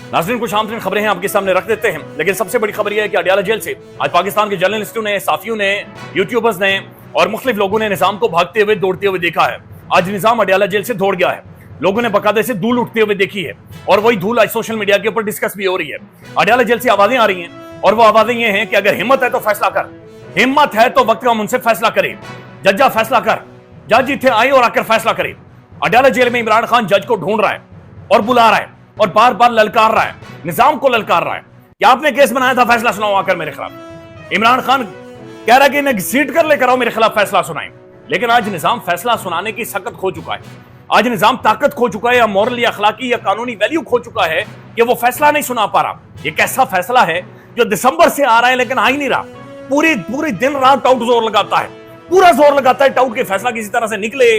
नाज़रीन, कुछ आम तरीन खबरें हैं आपके सामने रख देते हैं, लेकिन सबसे बड़ी खबर यह है कि अडयाला जेल से आज पाकिस्तान के जर्नलिस्टों ने, साफियों ने, यूट्यूबर्स ने और मुख्तलिफ लोगों ने निज़ाम को भागते हुए, दौड़ते हुए देखा है। आज निज़ाम अडयाला जेल से दौड़ गया है। लोगों ने बकायदे से धूल उठते हुए देखी है और वही धूल आज सोशल मीडिया के ऊपर डिस्कस भी हो रही है। अडयाला जेल से आवाजें आ रही हैं और वो आवाजें ये हैं कि अगर हिम्मत है तो फैसला कर, हिम्मत है तो वक्त का मुनसिफ फैसला करे, जज्जा फैसला कर, जज इत्थे आए और आकर फैसला करे। अडयाला जेल में इमरान खान जज को ढूंढ रहा है और बुला रहा है और बार बार ललकार रहा है, निजाम को ललकार रहा है कि आपने केस बनाया था, फैसला सुनाओ आकर मेरे खिलाफ। इमरान खान कह रहा है कि इन्हें सीट कर लेकर आओ, मेरे खिलाफ फैसला सुनाएं। लेकिन आज निजाम फैसला सुनाने की सकत खो चुका है। आज निजाम ताकत खो चुका है, या मॉरल या अखलाकी या कानूनी वैल्यू खो चुका है कि वो फैसला नहीं सुना पा रहा। ये कैसा फैसला है जो दिसंबर से आ रहा है लेकिन आ ही नहीं रहा। पूरी दिन रात टाउट जोर लगाता है, पूरा जोर लगाता है टाउट के फैसला किसी तरह से निकले,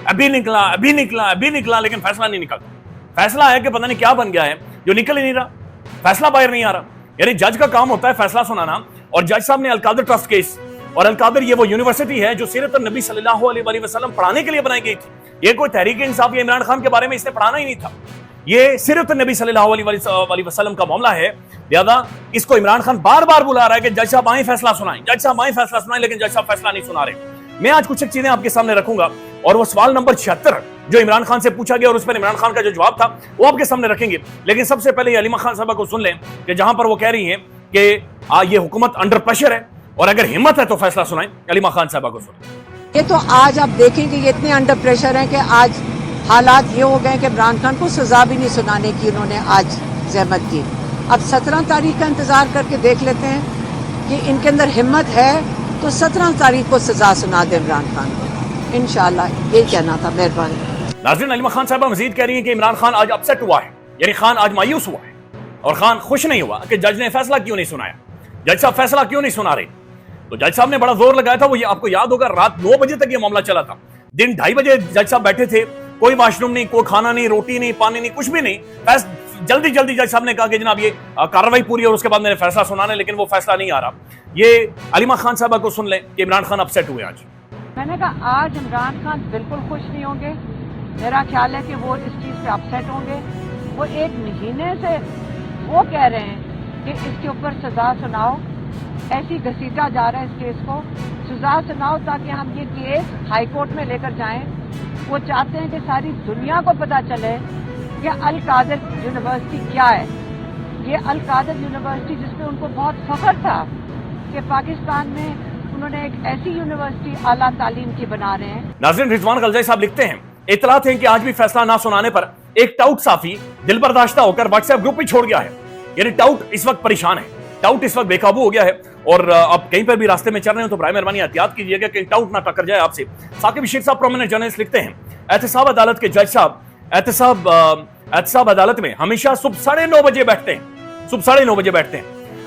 अभी निकला, अभी निकला, अभी निकला, लेकिन फैसला नहीं निकलता। फैसला है कि पता नहीं क्या बन गया है जो निकल ही नहीं रहा, फैसला बाहर नहीं आ रहा। यानी जज का काम होता है फैसला सुनाना, और जज साहब ने अल-कादर ट्रस्ट केस, और अल-कादर ये वो यूनिवर्सिटी है जो सीरत नबी सल्लल्लाहु अलैहि वसल्लम पढ़ाने के लिए बनाई गई थी। ये कोई तहरीक इंसाफ या इमरान खान के बारे में इसने पढ़ाना ही नहीं था। ये सीरत नबी सल्लल्लाहु अलैहि वसल्लम का मामला है। लिहाजा इसको इमरान खान बार बार बुला रहा है कि जज साहब आए फैसला सुनाएं, जज साहब आए फैसला सुनाएं, लेकिन जज साहब फैसला नहीं सुना रहे। मैं आज कुछ एक चीजें आपके सामने रखूंगा और वो सवाल नंबर 76 जो इमरान खान से पूछा गया और उस पर इमरान खान का जो जवाब था वो आपके सामने रखेंगे। लेकिन सबसे पहले ये अलीमा खान साहबा को सुन लें कि जहां पर वो कह रही हैं कि ये हुकूमत अंडर प्रेशर है और अगर हिम्मत है तो फैसला सुनाएं। अलीमा खान साहबा को सुन। ये तो आज आप देखेंगे ये इतने अंडर प्रेशर हैं कि आज हालात ये हो गए कि इमरान खान को सजा भी नहीं सुनाने की उन्होंने आज जहमत की। अब 17 तारीख का इंतजार करके देख लेते हैं कि इनके अंदर हिम्मत है तो 17 तारीख को सजा सुना दे इमरान खान को, इंशाअल्लाह। यही कहना था, मेहरबानी। नाज़रीन, अलीमा खान साहबा मजीद कह रही हैं कि इमरान खान आज अपसेट हुआ है, यानी खान आज मायूस हुआ है और खान खुश नहीं हुआ कि जज ने फैसला क्यों नहीं सुनाया, जज साहब फैसला क्यों नहीं सुना रहे। तो जज साहब ने बड़ा जोर लगाया था, वो ये आपको याद होगा, रात 9 बजे तक ये मामला चला था। दिन 2:30 बजे जज साहब बैठे थे, कोई वाशरूम नहीं, कोई खाना नहीं, रोटी नहीं, पानी नहीं, कुछ भी नहीं। जल्दी जल्दी जज साहब ने कहा कि जनाब ये कार्रवाई पूरी और उसके बाद मैंने फैसला सुनाना है, लेकिन वो फैसला नहीं आ रहा। ये अलीमा खान साहबा को सुन लें कि इमरान खान अपसेट हुए आज। मैंने कहा आज इमरान खान बिल्कुल खुश नहीं होंगे। मेरा ख्याल है कि वो इस चीज़ पे अपसेट होंगे। वो 1 महीने से वो कह रहे हैं कि इसके ऊपर सजा सुनाओ, ऐसी घसीटा जा रहा है इस केस को, सजा सुनाओ ताकि हम ये केस हाई कोर्ट में लेकर जाएं। वो चाहते हैं कि सारी दुनिया को पता चले कि अल-कादर यूनिवर्सिटी क्या है। ये अल-कादर यूनिवर्सिटी जिसपे उनको बहुत फख्र था कि पाकिस्तान में उन्होंने एक ऐसी यूनिवर्सिटी आला तालीम की बना रहे हैं। नाज़रीन, रिजवान गलजाई साहब लिखते हैं, इतलात है कि आज भी फैसला ना सुनाने पर एक टाउट साफी दिल बर्दाश्ता होकर व्हाट्सएप ग्रुप ही छोड़ गया है। यानी टाउट इस वक्त परेशान है, टाउट इस वक्त बेकाबू हो गया है और आप कहीं पर भी रास्ते में चल रहे हो तो बराए मेहरबानी एहतियात कीजिएगा कि टाउट ना टक्कर जाए आपसे। साकिब शेख साहब प्रोमिनेंट जर्नलिस्ट लिखते हैं, एहतसाब अदालत के जज साहब एहतसाब अदालत में हमेशा सुबह 9:30 बजे बैठते हैं, सुबह 9:30 बजे बैठते हैं।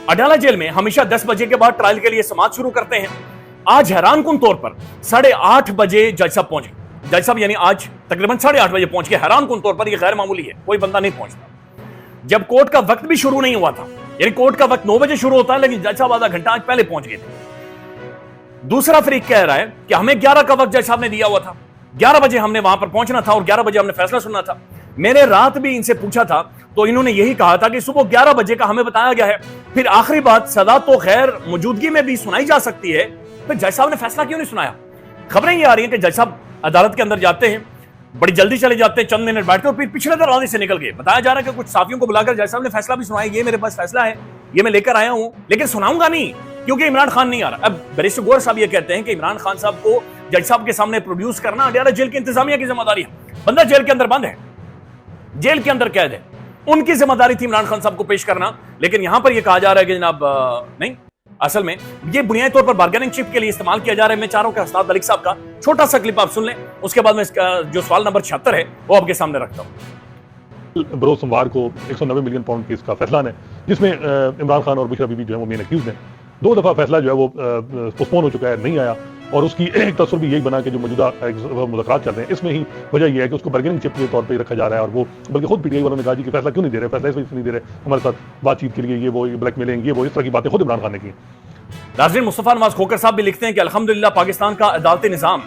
अडयाला जेल में हमेशा 10 बजे के बाद ट्रायल के लिए समाअत शुरू करते हैं। आज हैरानकुन तौर पर 8:30 बजे जज साहब पहुंचे। जज साहब यानी आज तकरीबन 8:30 बजे पहुंच के, हैरानकुन तौर पर यह गैर मामूली है, कोई बंदा नहीं पहुंचता। जब कोर्ट का वक्त भी शुरू नहीं हुआ था, यानी कोर्ट का वक्त 9 बजे शुरू होता है, लेकिन जज साहब आधा घंटा आज पहले पहुंच गए थे। दूसरा फरीक कह रहा है कि हमें 11 का वक्त जज साहब ने दिया हुआ था, 11 बजे हमने वहां पर पहुंचना था और 11 बजे हमने फैसला सुनना था। मैंने रात भी इनसे पूछा था तो इन्होंने यही कहा था कि सुबह 11 बजे का हमें बताया गया है। फिर आखिरी बात, सजा तो खैर मौजूदगी में भी सुनाई जा सकती है, फिर जज साहब ने फैसला क्यों नहीं सुनाया। खबरें ये आ रही हैं कि जज साहब अदालत के अंदर जाते हैं, बड़ी जल्दी चले जाते हैं, चंद मिनट बैठते और फिर पिछले दरवाजे से निकल गए। बताया जा रहा है कि कुछ साथियों को बुलाकर जज साहब ने फैसला भी सुनाया, ये मेरे पास फैसला है, ये मैं लेकर आया हूं, लेकिन सुनाऊंगा नहीं क्योंकि इमरान खान नहीं आ रहा। अब बैरिस्टर गौहर साहब ये कहते हैं कि इमरान खान साहब को जज साहब के सामने प्रोड्यूस करना अडयाला जेल की इंतजामिया की जिम्मेदारी है। बंदा जेल के अंदर बंद है, जेल के अंदर कैद है, उनकी जिम्मेदारी थी इमरान खान साहब को पेश करना। लेकिन यहां पर यह कहा जा रहा है कि जनाब नहीं, असल में ये बुनियादी तौर पर बार्गेनिंग चिप के लिए इस्तेमाल किया जा रहा है। मैं चाह रहा हूं कि उस्ताद मलिक साहब का छोटा सा क्लिप आप सुन लें, उसके बाद में जो सवाल नंबर 76 है वो आपके सामने रखता हूं। बरोज सोमवार को 190 मिलियन पाउंड केस का फैसला है जिसमें इमरान खान और बुशरा बीबी जो है वो मेन एक्यूज हैं। 2 दफा फैसला जो है वो पोस्टपोन हो चुका है, नहीं आया, और उसकी एक तस्वीर भी यही बना कि जो मौजूदा मुज़ाकरात चल रहे हैं इसमें ही वजह यह है कि उसको बार्गेनिंग चिप के तौर पर रखा जा रहा है। और वो बल्कि खुद पीटीआई वालों ने कहा कि फैसला क्यों नहीं दे रहे, फैसला इस वजह से नहीं दे रहे, हमारे साथ बातचीत के लिए ये वो ब्लैकमेलिंग, ये वो इस तरह की बातें खुद इमरान खान ने की। नाज़रीन, मुस्तफ़ा नवाज खोकर साहब भी लिखते हैं कि अल्हम्दुलिल्लाह पाकिस्तान का अदालती निज़ाम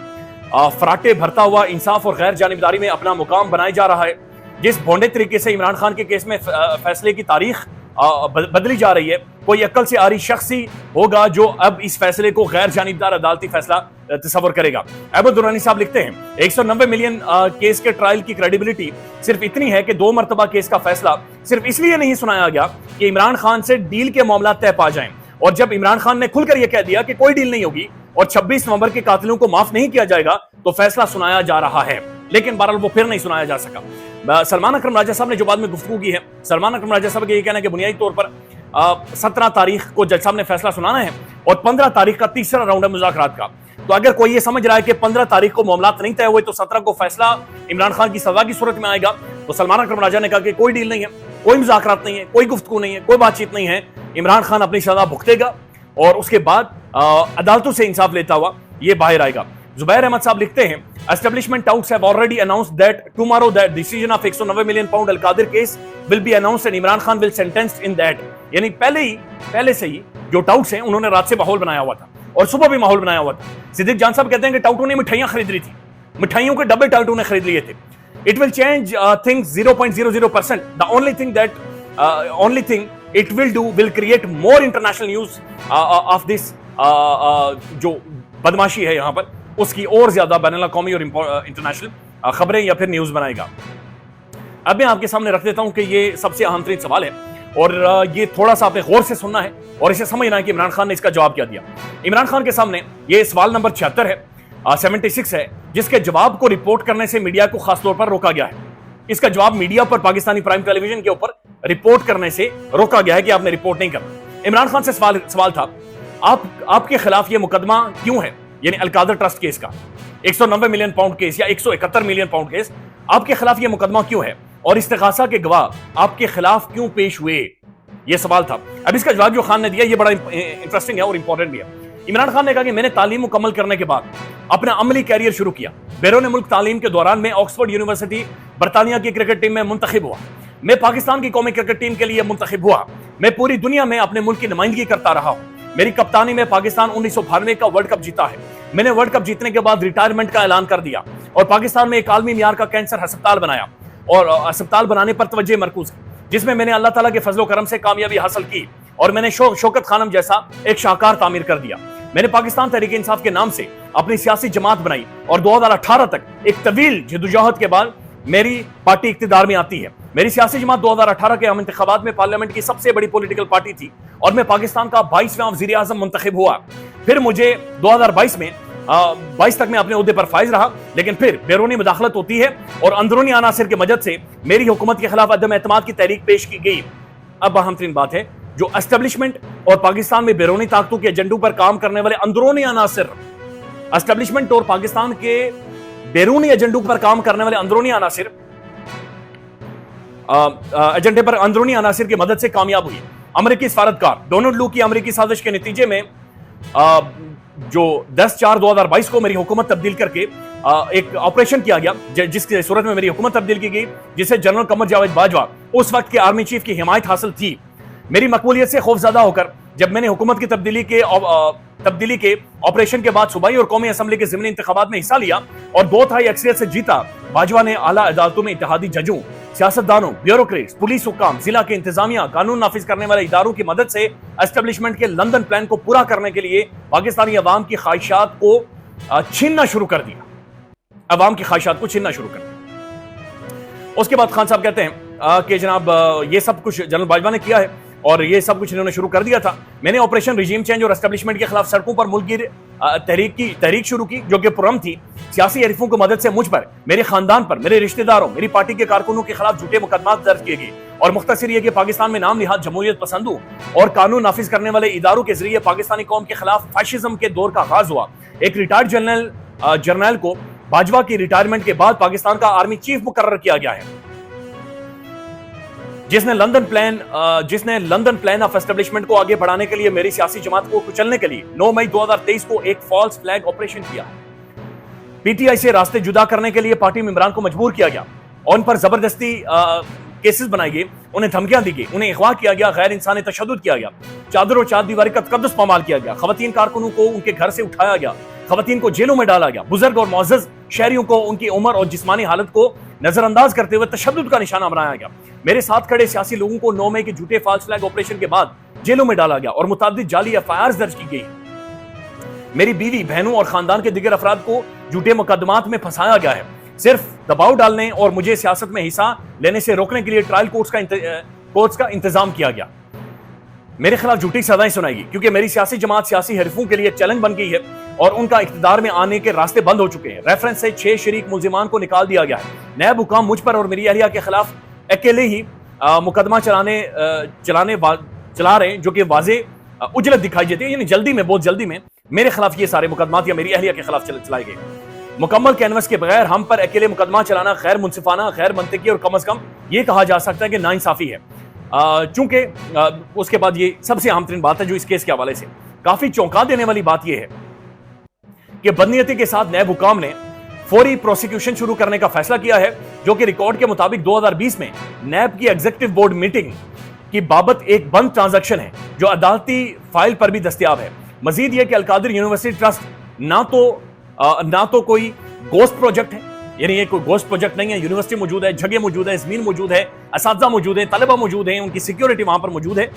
फराटे भरता हुआ इंसाफ और गैर जानिबदारी में अपना मुकाम बनाए जा रहा है। जिस भोंडे तरीके से इमरान खान के केस में फैसले की तारीख बदली जा रही है, कोई अक्ल से आ रही शख्स ही होगा जो अब इस फैसले को गैर जानिबदार अदालती फैसला तस्वर करेगा। अहमद दुरानी साहब लिखते हैं 190 मिलियन केस के ट्रायल की क्रेडिबिलिटी सिर्फ इतनी है कि 2 मरतबा केस का फैसला सिर्फ इसलिए नहीं सुनाया गया कि इमरान खान से डील के मामला तय पा जाएं, और जब इमरान खान ने खुलकर यह कह दिया कि कोई डील नहीं होगी और 26 नवंबर के कातिलों को माफ नहीं किया जाएगा तो फैसला सुनाया जा रहा है, लेकिन बहरहाल वो फिर नहीं सुनाया जा सका। सलमान अकरम राजा साहब ने जो बाद में गुफ्तगू की है, सलमान अकरम राजा साहब का ये कहना है कि बुनियादी तौर पर 17 तारीख को जज साहब ने फैसला सुनाना है और 15 तारीख का तीसरा राउंड है मुज़ाकरात का। तो अगर कोई ये समझ रहा है कि 15 तारीख को मामला नहीं तय हुए तो 17 को फैसला इमरान खान की सजा की सूरत में आएगा, तो सलमान अकरम राजा ने कहा कि कोई डील नहीं है, कोई मुज़ाकरात नहीं है, कोई गुफ्तगू नहीं है, कोई बातचीत नहीं है, इमरान खान अपनी सजा भुगतेगा और उसके बाद अदालतों से इंसाफ लेता हुआ ये बाहर आएगा। जुबैर अहमद साहब लिखते हैं establishment touts have already announced that tomorrow that decision of 190 million pound Al-Qadir case will be announced and Imran Khan will sentenced in that. यानी पहले से ही जो टाउट्स हैं उन्होंने रात से माहौल बनाया हुआ था और सुबह भी माहौल बनाया हुआ था। सिद्दीक जान साहब कहते हैं कि टाउटों ने मिठाइयां खरीद ली थी, मिठाइयों के डब्बे टाउटों ने खरीद लिए थे। It will change things 0.00%। The only thing it will do will create more international news of this, जो बदमाशी है यहां पर उसकी और ज्यादा बैनुल अक़वामी और इंटरनेशनल खबरें या फिर न्यूज बनाएगा। अब मैं आपके सामने रख देता हूं कि ये सबसे अहम तरीन सवाल है और ये थोड़ा सा आपने गौर से सुनना है और इसे समझना है कि इमरान खान ने इसका जवाब क्या दिया। इमरान खान के सामने ये सवाल नंबर 76 है, 76 है, जिसके जवाब को रिपोर्ट करने से मीडिया को खासतौर पर रोका गया है। इसका जवाब मीडिया पर पाकिस्तानी प्राइम टेलीविजन के ऊपर रिपोर्ट करने से रोका गया है कि आपने रिपोर्ट नहीं करना। इमरान खान से सवाल था आपके खिलाफ ये मुकदमा क्यों है, यानी अल-कादिर ट्रस्ट केस का 190 मिलियन पाउंड केस या 171 मिलियन पाउंड केस, आपके खिलाफ ये मुकदमा क्यों है और इस्तिगासा के गवाह आपके खिलाफ क्यों पेश हुए, ये सवाल था। अब इसका जवाब जो खान ने दिया ये बड़ा इंटरेस्टिंग है और इंपॉर्टेंट भी है। इमरान खान ने कहा कि मैंने तालीम मुकम्मल करने के बाद अपना अमली कैरियर शुरू किया। बैरून मुल्क तालीम के दौरान मैं ऑक्सफोर्ड यूनिवर्सिटी बरतानिया की क्रिकेट टीम में मुंतखब हुआ, मैं पाकिस्तान की कौमी क्रिकेट टीम के लिए मुंतखब हुआ, मैं पूरी दुनिया में अपने मुल्क की नुमाइंदगी करता रहा हूँ। मेरी कप्तानी में पाकिस्तान 1992 का वर्ल्ड कप जीता है। मैंने वर्ल्ड कप जीतने के बाद रिटायरमेंट का ऐलान कर दिया और पाकिस्तान में एक आलमी मियार का कैंसर अस्पताल बनाया और अस्पताल बनाने पर तवज्जो मरकूज की, जिसमें मैंने अल्लाह ताला के फजलो करम से कामयाबी हासिल की और मैंने शौकत खानम जैसा एक शाहकार तामीर कर दिया। मैंने पाकिस्तान तहरीक इंसाफ के नाम से अपनी सियासी जमात बनाई और 2018 तक एक तवील जदोजहद के बाद मेरी पार्टी इक्तिदार में आती है। मेरी सियासी जमात 2018 के आम इंतखाबात में पार्लियामेंट की सबसे बड़ी पॉलिटिकल पार्टी थी और मैं पाकिस्तान का 22वां वज़ीर आज़म मुंतखब हुआ। फिर मुझे 2022 में 22 तक मैं अपने ओहदे पर फाइज रहा, लेकिन फिर बैरूनी मुदाखलत होती है और अंदरूनी अनासिर की मदद से मेरी हुकूमत के खिलाफ अदम एतमाद की तहरीक पेश की गई। अब अहम तरीन बात है, जो एस्टेब्लिशमेंट और पाकिस्तान में बैरूनी ताकतों के एजेंडों पर काम करने वाले अंदरूनी अनासिर, एस्टेब्लिशमेंट और पाकिस्तान के बैरूनी एजेंडों पर काम करने वाले अंदरूनी अनासिर एजेंडे पर अंदरूनी अनासिर की मदद से कामयाब हुई। अमेरिकी सफारतकार डोनाल्ड लू की अमेरिकी साजिश के नतीजे में जो 10/4/2022 को मेरी हुकूमत तब्दील करके एक ऑपरेशन किया गया, जिसकी सूरत में मेरी हुकूमत तब्दील की गई, जिसे जनरल कमर जावेद बाजवा उस वक्त के आर्मी चीफ की हिमायत हासिल थी। मेरी मकबूलियत से खौफजदा होकर जब मैंने हुकूमत की तब्दीली के ऑपरेशन के बाद सूबाई और कौमी असम्बली के ज़िमनी इंतखाबात में हिस्सा लिया और 2/3 अक्सरियत से जीता, बाजवा ने आला अदालतों में इत्तेहादी जजों, सियासतदानों, ब्यूरोक्रेट्स, पुलिस हुक्काम, जिला के इंतजामिया, कानून नाफिज करने वाले इदारों की मदद से एस्टेब्लिशमेंट के लंदन प्लान को पूरा करने के लिए पाकिस्तानी अवाम की ख्वाहिशात को छीनना शुरू कर दिया। अवाम की ख्वाहिशात को छीनना शुरू कर दिया। उसके बाद खान साहब कहते हैं कि जनाब ये सब कुछ जनरल बाजवा ने किया है और ये सब कुछ इन्होंने शुरू कर दिया था। मैंने ऑपरेशन रिजीम चेंज और एस्टेब्लिशमेंट के खिलाफ सड़कों पर मुल्कगीर तहरीक शुरू की, जो कि पुरम थी। सियासी हरीफों की मदद से मुझ पर, मेरे खानदान पर, मेरे रिश्तेदारों, मेरी पार्टी के कारकुनों के खिलाफ झूठे मुकदमात दर्ज किए गए और मुख्तसर ये कि पाकिस्तान में नाम निहाद जमहूरियत पसंदों और कानून नाफिज करने वाले इदारों के जरिए पाकिस्तानी कौम के खिलाफ फैशिज्म के दौर का आगाज हुआ। एक रिटायर्ड जर्नल को बाजवा की रिटायरमेंट के बाद पाकिस्तान का आर्मी चीफ मुकर्रर किया गया है, जिसने लंदन प्लान ऑफ एस्टेब्लिशमेंट को आगे बढ़ाने के लिए मेरी सियासी जमात को कुचलने के लिए 9 मई 2023 को एक फॉल्स फ्लैग ऑपरेशन किया। पीटीआई से रास्ते जुदा करने के लिए पार्टी में इमरान को मजबूर किया गया और उन पर जबरदस्ती केसेस बनाए गए, उन्हें धमकियां दी गई, उन्हें अगवा किया गया, गैर इंसानी तशद्दुद किया गया, चादर और चार दीवारी का तकद्दुस पामाल किया गया, खवातीन कारकुनों को उनके घर से उठाया गया, खवातीन को जेलों में डाला गया, बुजुर्ग और मुअज़्ज़ज़ शहरियों को उनकी उम्र और जिस्मानी हालत को नजरअंदाज करते हुए तशद्दुद का निशाना बनाया गया। मेरे साथ खड़े सियासी लोगों को 9 मई के झूठे फॉल्स फ्लैग ऑपरेशन के बाद जेलों में डाला गया और मुताबिक जाली एफआईआर दर्ज की गई। मेरी बीवी, बहनों और खानदान के दिगर अफराद को झूठे मुकदमात में फंसाया गया है। सिर्फ दबाव डालने और मुझे सियासत में हिस्सा लेने से रोकने के लिए ट्रायल कोर्ट्स का इंतजाम किया गया। मेरे खिलाफ झूठी सजाएं सुनाई गई क्योंकि मेरी सियासी जमात सियासी हरीफों के लिए चैलेंज बन गई है और उनका इख्तिदार में आने के रास्ते बंद हो चुके हैं। रेफरेंस से 6 शरीक मुल्जिमान को निकाल दिया गया है। नैब हुकाम मुझ पर और मेरी अहलिया के खिलाफ अकेले ही मुकदमा चला रहे हैं, जो कि वाजे उजलत दिखाई देती है। यानी जल्दी में, बहुत जल्दी में मेरे खिलाफ ये सारे मुकदमात या मेरी अहलिया के खिलाफ चलाए गए। मुकम्मल कैनवस के बगैर हम पर अकेले मुकदमा चलाना गैर मुनसिफाना, गैर मंतकी और कम अज कम ये कहा जा सकता है कि नाइंसाफी है। चूंकि उसके बाद ये सबसे अहम तरीन बात है जो इस केस के हवाले से काफी चौंका देने वाली बात यह है कि बदनीयती के साथ नैब हुकाम ने फौरी प्रोसिक्यूशन शुरू करने का फैसला किया है, जो कि रिकॉर्ड के मुताबिक 2020 में नैब की एग्जीक्यूटिव बोर्ड मीटिंग की बाबत एक बंद ट्रांजैक्शन है जो अदालती फाइल पर भी दस्तयाब है। मजीद यह कि अलकादिर यूनिवर्सिटी ट्रस्ट ना तो कोई गोस्ट प्रोजेक्ट है, यानी ये कोई गोस्ट प्रोजेक्ट नहीं है। यूनिवर्सिटी मौजूद है, जगह मौजूद है, जमीन मौजूद है, असातिज़ा मौजूद है, तलबा मौजूद है, उनकी सिक्योरिटी वहां पर मौजूद है।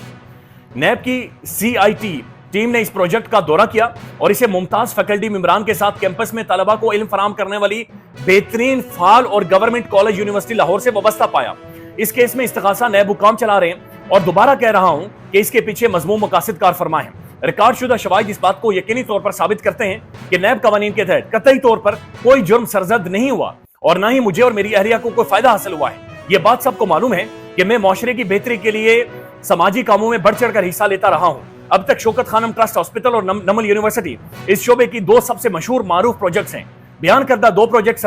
नैब की CIT टीम ने इस प्रोजेक्ट का दौरा किया और इसे मुमताज फैकल्टी मेंबरान के साथ कैंपस में तलबा को इल्म फराहम करने वाली बेहतरीन फाल और गवर्नमेंट कॉलेज यूनिवर्सिटी लाहौर से वाबस्ता पाया। इस केस में इस्तिगासा नैब हुकाम चला रहे हैं और दोबारा कह रहा हूं कि इसके पीछे मजमूम मकासद कार फरमा है। रिकॉर्ड शुदा शवाहिद इस बात को यकीनी तौर पर साबित करते हैं कि नैब कवानीन के तहत कतई तौर पर कोई जुर्म सरजद नहीं हुआ और ना ही मुझे और मेरी अहलिया को कोई फायदा हासिल हुआ है। यह बात सबको मालूम है कि मैं मुआशरे की बेहतरी के लिए समाजी कामों में बढ़ चढ़कर हिस्सा लेता रहा हूं। अब तक शौकत खानम ट्रस्ट हॉस्पिटल और नमल यूनिवर्सिटी इस शोबे की 2 सबसे मशहूर मारूफ प्रोजेक्ट्स हैं। बयान करदा 2 प्रोजेक्ट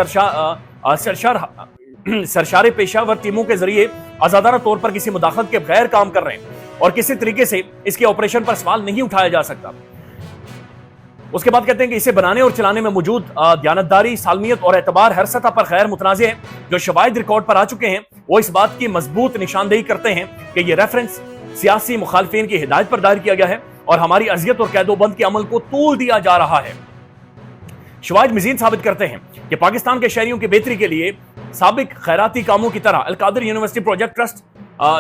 सरशारे पेशावर टीमों के जरिए आजादाना तौर पर किसी मुदाखलत के बगैर काम कर रहे हैं और किसी तरीके से इसके ऑपरेशन पर सवाल नहीं उठाया जा सकता। उसके बाद कहते हैं कि इसे बनाने और चलाने में मौजूद दयानतदारी, सालमियत और एतबार हर सतह पर गैर मुतनाज़े है। जो शवाहिद रिकॉर्ड पर आ चुके हैं वो इस बात की मजबूत निशानदेही करते हैं कि यह रेफरेंस सियासी मुखालफिन की हिदायत पर दायर किया गया है और हमारी अजियत और कैदोबंद के अमल को तूल दिया जा रहा है। शवाहिद मजीद साबित करते हैं कि पाकिस्तान के शहरियों की बेहतरी के लिए साबिक खैराती कामों की तरह अलकादिर यूनिवर्सिटी प्रोजेक्ट ट्रस्ट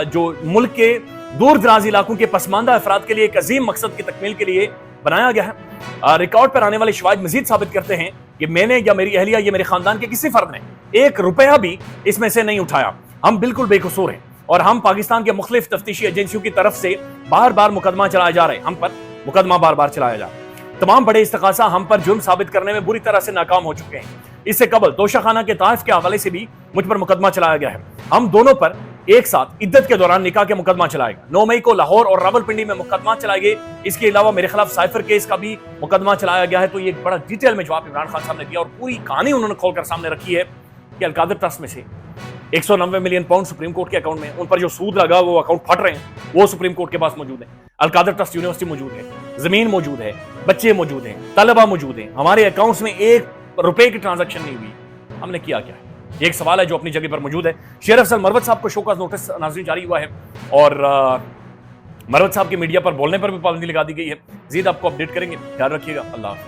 जो मुल्क के दूर दराज इलाकों के पसमानदा अफराद के लिए एक अजीम मकसद की तकमील के लिए बनाया गया है। रिकॉर्ड पर आने वाले शवाहिद मजीद साबित करते हैं कि मैंने या मेरी अहलिया या मेरे खानदान के किसी फर्द ने 1 रुपया भी इसमें से नहीं उठाया। हम बिल्कुल बेकसूर हैं और हम पाकिस्तान के मुख्तलिफ तफ्तीशी एजेंसियों की तरफ से बार बार मुकदमा चलाए जा रहे हैं। हम पर मुकदमा बार बार चलाया जा रहा है। तमाम बड़े इस्तिगासा हम पर जुर्म साबित करने में बुरी तरह से नाकाम हो चुके हैं। इससे कबल तोशाखाना के ताइफ के हवाले से भी मुझ पर मुकदमा चलाया गया है। हम दोनों पर एक साथ इद्दत के दौरान निकाह के मुकदमा चलाएगा। 9 मई को लाहौर और रावलपिंडी में मुकदमा चलाए गए। इसके अलावा मेरे खिलाफ साइफर केस का भी मुकदमा चलाया गया है। तो ये बड़ा डिटेल में जवाब इमरान खान साहब ने दिया और पूरी कहानी उन्होंने खोलकर सामने रखी है कि अलकादिर ट्रस्ट में से 190 मिलियन पाउंड सुप्रीम कोर्ट के अकाउंट में, उन पर जो सूद लगा वो अकाउंट फट रहे हैं, वो सुप्रीम कोर्ट के पास मौजूद है। अलकादिर ट्रस्ट यूनिवर्सिटी मौजूद है, जमीन मौजूद है, बच्चे मौजूद हैं, तलबा मौजूद हैं। हमारे अकाउंट्स में 1 रुपए की ट्रांजैक्शन नहीं हुई। हमने किया क्या है? एक सवाल है जो अपनी जगह पर मौजूद है। शेर अफजल मरवत साहब को शोकॉज नोटिस नाज़रीन जारी हुआ है और मरवत साहब की मीडिया पर बोलने पर भी पाबंदी लगा दी गई है। जीद आपको अपडेट करेंगे। ख्याल रखिएगा। अल्लाह।